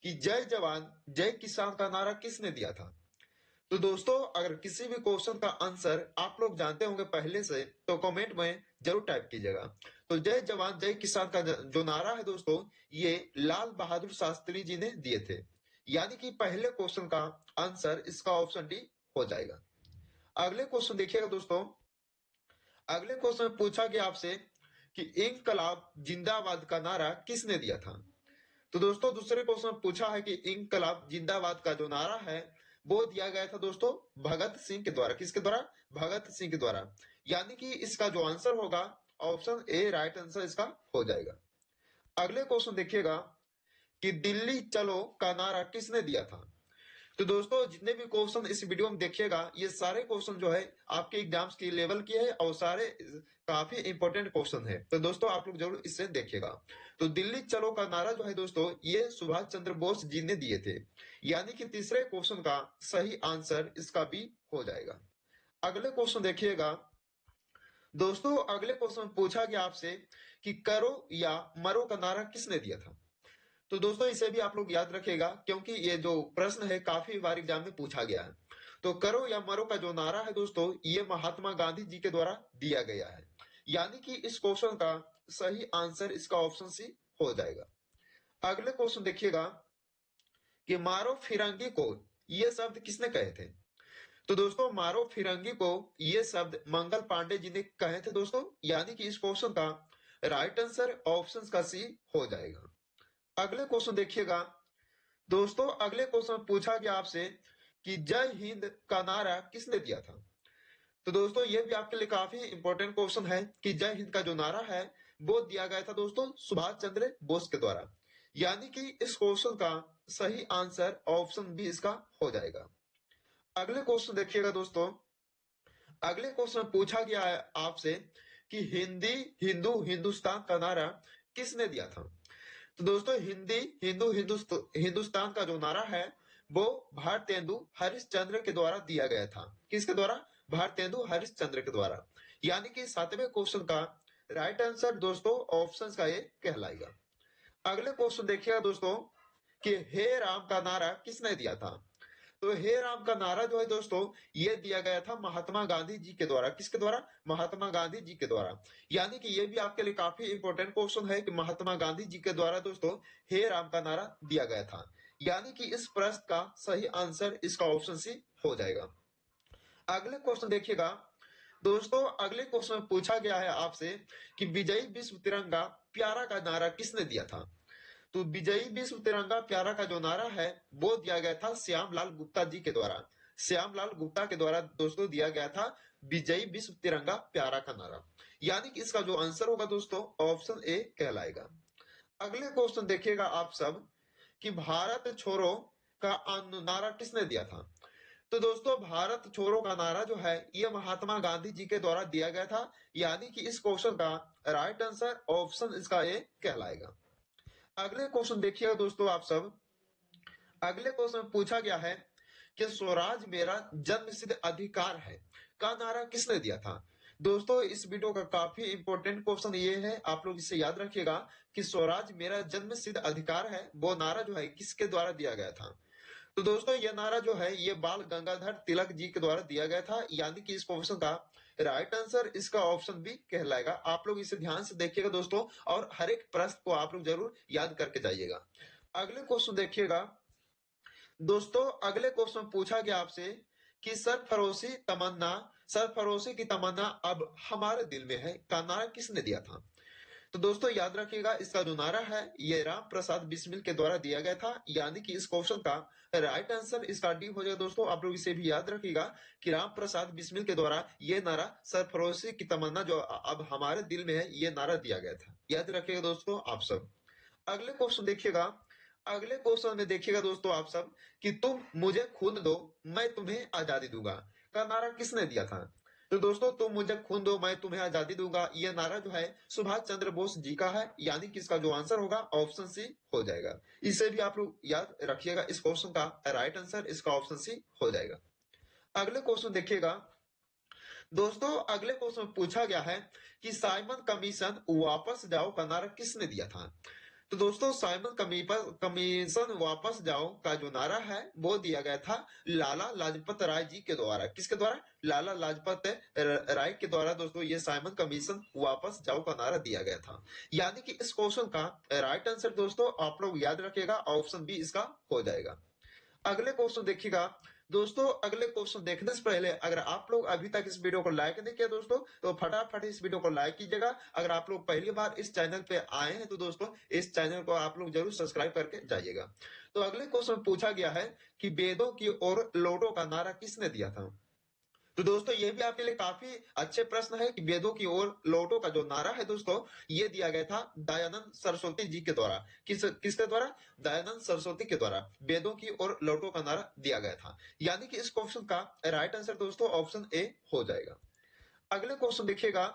कि जय जवान जय किसान का नारा किसने दिया था। तो दोस्तों अगर किसी भी क्वेश्चन का आंसर आप लोग जानते होंगे पहले से तो कमेंट में जरूर टाइप कीजिएगा। तो जय जवान जय किसान का जो नारा है दोस्तों, ये लाल बहादुर शास्त्री जी ने दिए थे। यानी कि पहले क्वेश्चन का आंसर इसका ऑप्शन डी हो जाएगा। अगले क्वेश्चन देखिएगा दोस्तों। अगले क्वेश्चन में पूछा गया आपसे कि इंकलाब जिंदाबाद का नारा किसने दिया था। तो दोस्तों दूसरे क्वेश्चन में पूछा है कि इंकलाब जिंदाबाद का जो नारा है वो दिया गया था दोस्तों भगत सिंह के द्वारा। किसके द्वारा? भगत सिंह के द्वारा। यानी कि इसका जो आंसर होगा ऑप्शन ए राइट आंसर इसका हो जाएगा। अगले क्वेश्चन देखिएगा कि दिल्ली चलो का नारा किसने दिया था। तो दोस्तों जितने भी क्वेश्चन इस वीडियो में देखिएगा ये सारे क्वेश्चन जो है आपके एग्जाम्स की लेवल के है और सारे काफी इंपॉर्टेंट क्वेश्चन है। तो दोस्तों आप लोग जरूर इससे देखिएगा। तो दिल्ली चलो का नारा जो है दोस्तों ये सुभाष चंद्र बोस जी ने दिए थे। यानी कि तीसरे क्वेश्चन का सही आंसर इसका बी हो जाएगा। अगले क्वेश्चन देखिएगा दोस्तों। अगले क्वेश्चन पूछा गया आपसे कि करो या मरो का नारा किसने दिया था। तो दोस्तों इसे भी आप लोग याद रखिएगा क्योंकि ये जो प्रश्न है काफी बार एग्जाम में पूछा गया है। तो करो या मरो का जो नारा है दोस्तों ये महात्मा गांधी जी के द्वारा दिया गया है। यानी कि इस क्वेश्चन का सही आंसर इसका ऑप्शन सी हो जाएगा। अगले क्वेश्चन देखिएगा कि मारो फिरंगी को ये शब्द किसने कहे थे। तो दोस्तों मारो फिरंगी को ये शब्द मंगल पांडे जी ने कहे थे दोस्तों। यानी कि इस क्वेश्चन का राइट आंसर ऑप्शन का सी हो जाएगा। अगले क्वेश्चन देखिएगा दोस्तों। अगले क्वेश्चन पूछा गया आपसे कि जय हिंद का नारा किसने दिया था। तो दोस्तों ये भी आपके लिए काफी इंपॉर्टेंट क्वेश्चन है कि जय हिंद का जो नारा है वो दिया गया था दोस्तों सुभाष चंद्र बोस के द्वारा। यानी कि इस क्वेश्चन का सही आंसर ऑप्शन बी इसका हो जाएगा। अगले क्वेश्चन देखिएगा दोस्तों। अगले क्वेश्चन पूछा गया है आपसे कि हिंदी हिंदू हिंदुस्तान का नारा किसने दिया था। तो दोस्तों हिंदी हिंदू हिंदुस्तान का जो नारा है वो भारतेंदु हरिश्चंद्र के द्वारा दिया गया था। किसके द्वारा? भारतेंदु हरिश्चंद्र के द्वारा। यानी कि सातवें क्वेश्चन का राइट आंसर दोस्तों ऑप्शन का ये कहलाएगा। अगले क्वेश्चन देखिएगा दोस्तों कि हे राम का नारा किसने दिया था। तो हे राम का नारा जो है दोस्तों ये दिया गया था महात्मा गांधी जी के द्वारा। किसके द्वारा? महात्मा गांधी जी के द्वारा। यानी कि ये भी आपके लिए काफी इंपॉर्टेंट क्वेश्चन है कि महात्मा गांधी जी के द्वारा दोस्तों हे राम का नारा दिया गया था। यानी कि इस प्रश्न का सही आंसर इसका ऑप्शन सी हो जाएगा। अगले क्वेश्चन देखिएगा दोस्तों। अगले क्वेश्चन में पूछा गया है आपसे कि विजयी विश्व तिरंगा प्यारा का नारा किसने दिया था। तो विजयी विश्व तिरंगा प्यारा का जो नारा है वो दिया गया था श्यामलाल गुप्ता जी के द्वारा। श्यामलाल गुप्ता के द्वारा दोस्तों दिया गया था विजयी विश्व तिरंगा प्यारा का नारा। यानी कि इसका जो आंसर होगा दोस्तों ऑप्शन ए कहलाएगा। अगले क्वेश्चन देखिएगा आप सब कि भारत छोड़ो का नारा किसने दिया था। तो दोस्तों भारत छोड़ो का नारा जो है ये महात्मा गांधी जी के द्वारा दिया गया था। यानी कि इस क्वेश्चन का राइट आंसर ऑप्शन इसका ए कहलाएगा। अगले क्वेश्चन देखिएगा दोस्तों आप सब। अगले क्वेश्चन में पूछा गया है कि स्वराज मेरा जन्मसिद्ध अधिकार है का नारा किसने दिया था। दोस्तों इस वीडियो का काफी इंपॉर्टेंट क्वेश्चन ये है, आप लोग इसे याद रखिएगा कि स्वराज मेरा जन्मसिद्ध अधिकार है वो नारा जो है किसके द्वारा दिया गया था। तो दोस्तों ये नारा जो है ये बाल गंगाधर तिलक जी के द्वारा दिया गया था। यानी कि इस क्वेश्चन का राइट आंसर इसका ऑप्शन बी कहलाएगा। आप लोग इसे ध्यान से देखिएगा दोस्तों और हर एक प्रश्न को आप लोग जरूर याद करके जाइएगा। अगले क्वेश्चन देखिएगा दोस्तों। अगले क्वेश्चन पूछा गया आपसे कि सरफरोशी की तमन्ना अब हमारे दिल में है का नारा किसने दिया था। तो दोस्तों याद रखिएगा इसका जो नारा है ये राम प्रसाद बिस्मिल के द्वारा दिया गया था। यानी कि इस क्वेश्चन का राइट आंसर इसका डी हो जाएगा। दोस्तों आप लोग इसे भी याद रखिएगा कि राम प्रसाद बिस्मिल के द्वारा ये नारा सरफरोशी की तमन्ना जो अब हमारे दिल में है ये नारा दिया गया था। याद रखिएगा दोस्तों आप सब। अगले क्वेश्चन देखिएगा। अगले क्वेश्चन में देखिएगा दोस्तों आप सब कि तुम मुझे खून दो मैं तुम्हें आजादी दूंगा का नारा किसने दिया था। तो दोस्तों तुम मुझे खून दो मैं तुम्हें आजादी दूंगा ये नारा जो है सुभाष चंद्र बोस जी का है। यानी कि इसका जो आंसर होगा ऑप्शन सी हो जाएगा। इसे भी आप लोग याद रखिएगा इस क्वेश्चन का राइट आंसर इसका ऑप्शन सी हो जाएगा। अगले क्वेश्चन देखिएगा दोस्तों। अगले क्वेश्चन पूछा गया है कि साइमन कमीशन वापस जाओ का नारा किसने दिया था। तो दोस्तों साइमन कमीशन वापस जाओ का जो नारा है वो दिया गया था लाला लाजपत राय जी के द्वारा। किसके द्वारा? लाला लाजपत राय के द्वारा दोस्तों ये साइमन कमीशन वापस जाओ का नारा दिया गया था। यानी कि इस क्वेश्चन का राइट आंसर दोस्तों आप लोग याद रखिएगा, ऑप्शन बी इसका हो जाएगा। अगले क्वेश्चन देखिएगा दोस्तों। अगले क्वेश्चन देखने से पहले अगर आप लोग अभी तक इस वीडियो को लाइक नहीं किया दोस्तों तो फटाफट इस वीडियो को लाइक कीजिएगा। अगर आप लोग पहली बार इस चैनल पे आए हैं तो दोस्तों इस चैनल को आप लोग जरूर सब्सक्राइब करके जाइएगा। तो अगले क्वेश्चन पूछा गया है कि वेदों की ओर लौटो का नारा किसने दिया था? तो दोस्तों ये भी आपके लिए काफी अच्छे प्रश्न है कि वेदों की ओर लौटो का जो नारा है दोस्तों ये दिया गया था दयानंद सरस्वती जी के द्वारा। किसके द्वारा? दयानंद सरस्वती के द्वारा वेदों की ओर लौटो का नारा दिया गया था। यानी कि इस क्वेश्चन का राइट आंसर दोस्तों ऑप्शन ए हो जाएगा। अगले क्वेश्चन देखिएगा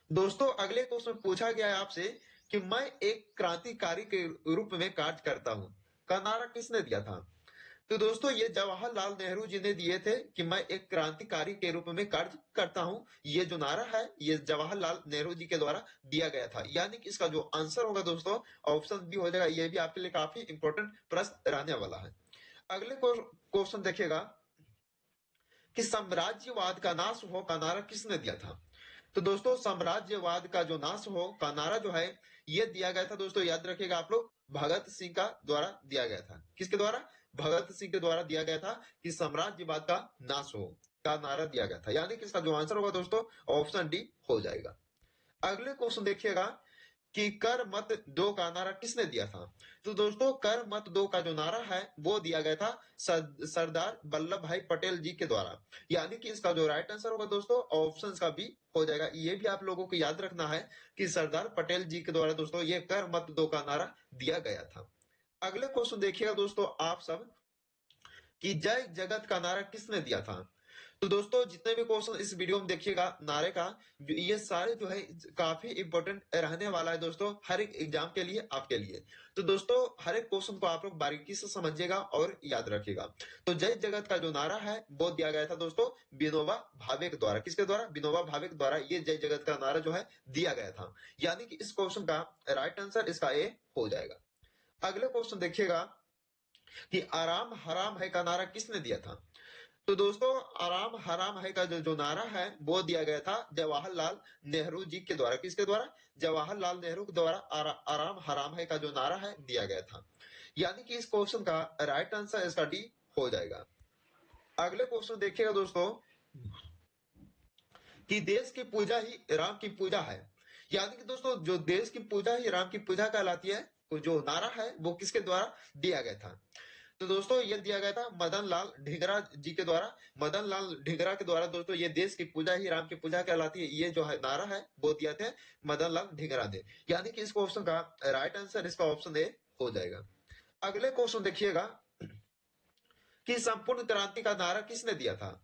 दोस्तों। अगले क्वेश्चन पूछा गया है आपसे कि मैं एक क्रांतिकारी के रूप में कार्य करता हूं का नारा किसने दिया था? तो दोस्तों ये जवाहरलाल नेहरू जी ने दिए थे कि मैं एक क्रांतिकारी के रूप में कार्य करता हूं। ये जो नारा है ये जवाहरलाल नेहरू जी के द्वारा दिया गया था। यानी कि इसका जो आंसर होगा दोस्तों ऑप्शन बी हो जाएगा। ये भी आपके लिए काफी इंपॉर्टेंट प्रश्न रहने वाला है। अगले क्वेश्चन देखिएगा कि साम्राज्यवाद का नाश हो का नारा किसने दिया था? तो दोस्तों साम्राज्यवाद का जो नाश हो का नारा जो है ये दिया गया था दोस्तों, याद रखिएगा आप लोग, भगत सिंह का द्वारा दिया गया था। किसके द्वारा? भगत सिंह के द्वारा दिया गया था कि साम्राज्यवाद का नाश हो का नारा दिया गया था। यानी कि इसका जो आंसर होगा दोस्तों ऑप्शन डी हो जाएगा। अगले क्वेश्चन देखिएगा कि कर मत दो का नारा किसने दिया था? तो दोस्तों कर मत दो का जो नारा है वो दिया गया था सरदार वल्लभ भाई पटेल जी के द्वारा। यानी कि इसका जो राइट आंसर होगा दोस्तों ऑप्शन का भी हो जाएगा। ये भी आप लोगों को याद रखना है कि सरदार पटेल जी के द्वारा दोस्तों ये कर मत दो का नारा दिया गया था। अगले क्वेश्चन देखिएगा दोस्तों आप सब कि जय जगत का नारा किसने दिया था? तो दोस्तों जितने भी क्वेश्चन इस वीडियो में देखिएगा नारे का, ये सारे जो है काफी इंपॉर्टेंट रहने वाला है दोस्तों हर एक एग्जाम के लिए, आपके लिए। तो दोस्तों हर एक क्वेश्चन को आप लोग बारीकी से समझिएगा और याद रखिएगा। तो जय जगत का जो नारा है वो दिया गया था दोस्तों विनोबा भावे के द्वारा। किसके द्वारा? विनोबा भावे के द्वारा ये जय जगत का नारा जो है दिया गया था। यानी कि इस क्वेश्चन का राइट आंसर इसका ए हो जाएगा। अगले क्वेश्चन देखिएगा कि आराम हराम है का नारा किसने दिया था? तो दोस्तों आराम हराम है का जो नारा है वो दिया गया था जवाहरलाल नेहरू जी के द्वारा। किसके द्वारा? जवाहरलाल नेहरू के द्वारा आराम हराम है का जो नारा है दिया गया था। यानी कि इस क्वेश्चन का राइट आंसर इसका डी हो जाएगा। अगले क्वेश्चन देखिएगा दोस्तों कि देश की पूजा ही राम की पूजा है। यानी कि दोस्तों जो देश की पूजा ही राम की पूजा कहलाती है, तो जो नारा है वो किसके द्वारा दिया गया था? तो दोस्तों ये दिया गया था मदन लाल ढींगरा जी के द्वारा। मदन लाल ढींगरा के द्वारा दोस्तों ये देश की पूजा ही राम की पूजा कहलाती है, ये जो है नारा है वो दिया थे मदन लाल ढींगरा ने। यानी कि इस क्वेश्चन का राइट आंसर इसका ऑप्शन ए हो जाएगा। अगले क्वेश्चन देखिएगा कि संपूर्ण क्रांति का नारा किसने दिया था?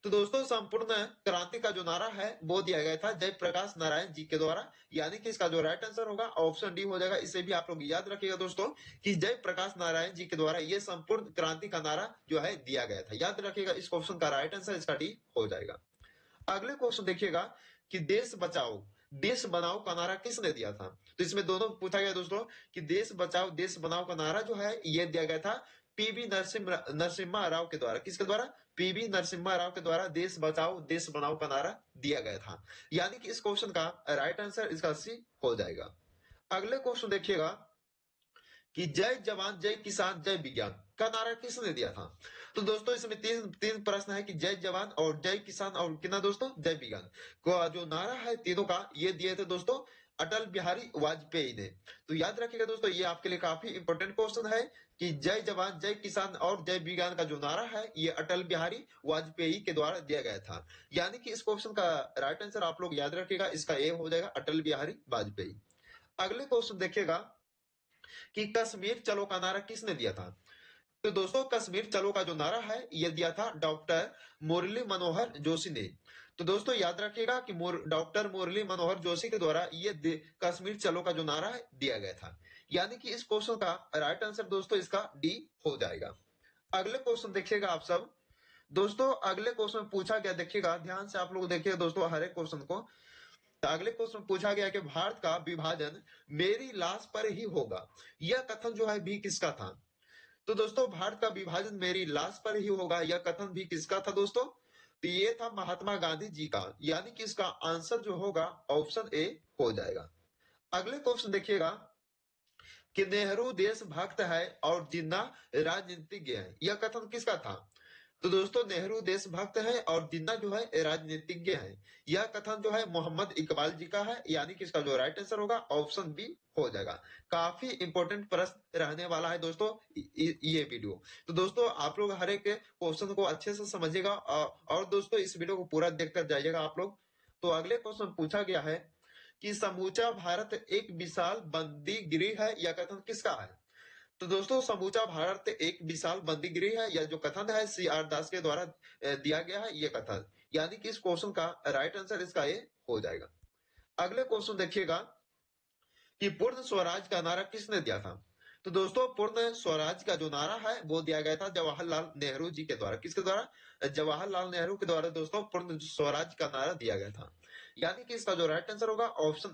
तो दोस्तों संपूर्ण क्रांति का जो नारा है वो दिया गया था जयप्रकाश नारायण जी के द्वारा। यानी कि इसका जो राइट आंसर होगा ऑप्शन डी हो जाएगा। इसे भी आप लोग याद रखिएगा दोस्तों कि जयप्रकाश नारायण जी के द्वारा ये संपूर्ण क्रांति का नारा जो है दिया गया था। याद रखिएगा इस क्वेश्चन का राइट आंसर इसका डी हो जाएगा। अगले क्वेश्चन देखिएगा कि देश बचाओ देश बनाओ का नारा किसने दिया था? तो इसमें दोनों पूछा गया दोस्तों कि देश बचाओ देश बनाओ का नारा जो है ये दिया गया था पीवी नरसिम्हा राव के द्वारा। किसके द्वारा? पीवी नरसिम्हा राव के द्वारा देश बचाओ देश बनाओ का नारा दिया गया था। यानी कि इस क्वेश्चन का राइट आंसर इसका सी हो जाएगा। अगले क्वेश्चन देखिएगा कि जय जवान जय किसान जय विज्ञान का नारा किसने दिया था? तो दोस्तों इसमें तीन तीन प्रश्न है कि जय जवान और जय किसान और कितना दोस्तों जय विज्ञान को जो नारा है तीनों का ये दिए थे दोस्तों अटल बिहारी वाजपेयी ने। तो याद रखिएगा दोस्तों ये आपके लिए काफी इंपॉर्टेंट क्वेश्चन है कि जय जवान जय किसान और जय विज्ञान का जो नारा है ये अटल बिहारी वाजपेयी के द्वारा दिया गया था। यानी कि इस क्वेश्चन का राइट आंसर आप लोग याद रखिएगा इसका ए हो जाएगा अटल बिहारी वाजपेयी। अगले क्वेश्चन देखिएगा कि कश्मीर चलो का नारा किसने दिया था? तो दोस्तों कश्मीर चलो का जो नारा है ये दिया था डॉक्टर मुरली मनोहर जोशी ने। तो दोस्तों याद रखिएगा कि डॉक्टर मुरली मनोहर जोशी के द्वारा ये कश्मीर चलो का जो नारा है दिया गया था। यानी कि इस क्वेश्चन का राइट आंसर दोस्तों इसका डी हो जाएगा। अगले क्वेश्चन देखिएगा आप सब दोस्तों। अगले क्वेश्चन पूछा गया देखिएगा ध्यान से आप लोग देखिएगा दोस्तों हर एक क्वेश्चन को तो अगले क्वेश्चन पूछा गया कि भारत का विभाजन मेरी लाश पर ही होगा, यह कथन जो है भी किसका था? तो दोस्तों भारत का विभाजन मेरी लाश पर ही होगा, यह कथन भी किसका था दोस्तों? तो ये था महात्मा गांधी जी का, यानी कि इसका आंसर जो होगा ऑप्शन ए हो जाएगा। अगले क्वेश्चन देखिएगा कि नेहरू देशभक्त है और जिन्ना राजनीतिज्ञ है, यह कथन किसका था? तो दोस्तों नेहरू देशभक्त है और जिन्ना जो है राजनीतिज्ञ है, यह कथन जो है मोहम्मद इकबाल जी का है, यानी कि इसका जो राइट आंसर होगा ऑप्शन बी हो जाएगा। काफी इंपॉर्टेंट प्रश्न रहने वाला है दोस्तों ये वीडियो। तो दोस्तों आप लोग हर एक क्वेश्चन को अच्छे से समझिएगा और दोस्तों इस वीडियो को पूरा देखकर जाइएगा आप लोग। तो अगले क्वेश्चन पूछा गया है कि समूचा भारत एक विशाल बंदी गृह है, यह कथन किसका है? तो दोस्तों समूचा भारत एक विशाल बंदी गृह है, यह जो कथन है CR दास के द्वारा दिया गया है ये कथन, यानी कि इस क्वेश्चन का राइट आंसर इसका ये हो जाएगा। अगले क्वेश्चन देखिएगा कि पूर्ण स्वराज का नारा किसने दिया था? तो दोस्तों पूर्ण स्वराज का जो नारा है वो दिया गया था जवाहरलाल नेहरू जी के द्वारा। किसके द्वारा? जवाहरलाल नेहरू के द्वारा दोस्तों पूर्ण स्वराज का नारा दिया गया था, यानी कि इसका जो राइट आंसर होगा ऑप्शन